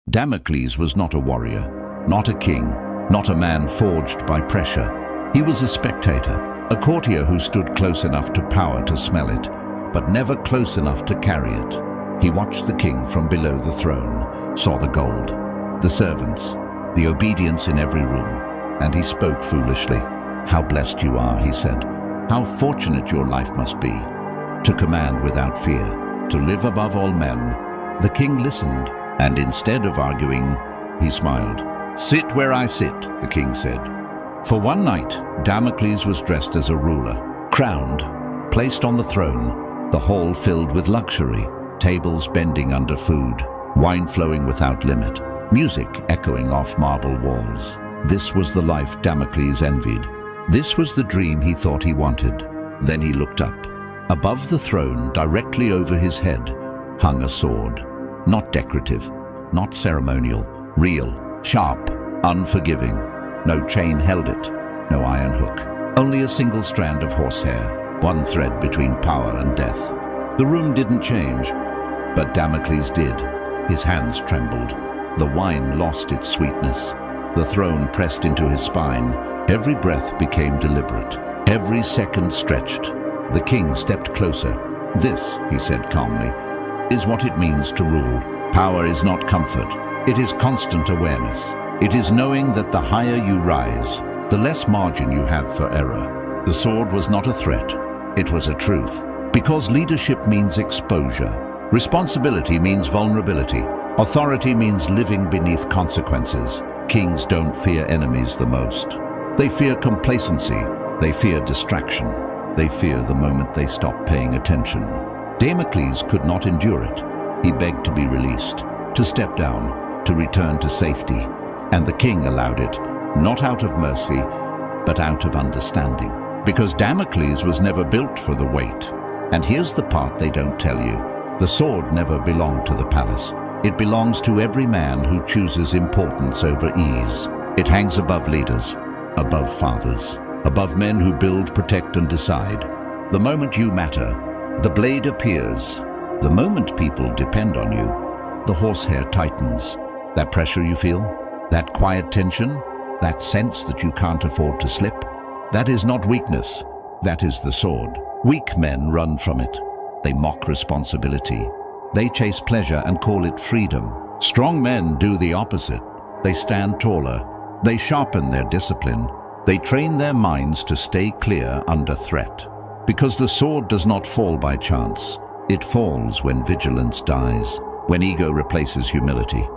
Damocles was not a warrior, not a king, not a man forged by pressure. He was a spectator, a courtier who stood close enough to power to smell it, but never close enough to carry it. He watched the king from below the throne, saw the gold, the servants, the obedience in every room, and he spoke foolishly. "How blessed you are," he said. "How fortunate your life must be, to command without fear, to live above all men." The king listened, and instead of arguing, he smiled. "Sit where I sit," the king said. For one night, Damocles was dressed as a ruler, crowned, placed on the throne, the hall filled with luxury, tables bending under food, wine flowing without limit, music echoing off marble walls. This was the life Damocles envied. This was the dream he thought he wanted. Then he looked up. Above the throne, directly over his head, hung a sword. Not decorative, not ceremonial, real, sharp, unforgiving. No chain held it, no iron hook. Only a single strand of horsehair, one thread between power and death. The room didn't change, but Damocles did. His hands trembled. The wine lost its sweetness. The throne pressed into his spine. Every breath became deliberate. Every second stretched. The king stepped closer. "This," he said calmly, "is what it means to rule. Power is not comfort. It is constant awareness. It is knowing that the higher you rise, the less margin you have for error." The sword was not a threat. It was a truth. Because leadership means exposure. Responsibility means vulnerability. Authority means living beneath consequences. Kings don't fear enemies the most. They fear complacency. They fear distraction. They fear the moment they stop paying attention. Damocles could not endure it. He begged to be released, to step down, to return to safety. And the king allowed it, not out of mercy, but out of understanding. Because Damocles was never built for the weight. And here's the part they don't tell you. The sword never belonged to the palace. It belongs to every man who chooses importance over ease. It hangs above leaders, above fathers, above men who build, protect, and decide. The moment you matter, the blade appears. The moment people depend on you, the horsehair tightens. That pressure you feel, that quiet tension, that sense that you can't afford to slip, that is not weakness, that is the sword. Weak men run from it. They mock responsibility. They chase pleasure and call it freedom. Strong men do the opposite. They stand taller. They sharpen their discipline. They train their minds to stay clear under threat. Because the sword does not fall by chance. It falls when vigilance dies, when ego replaces humility,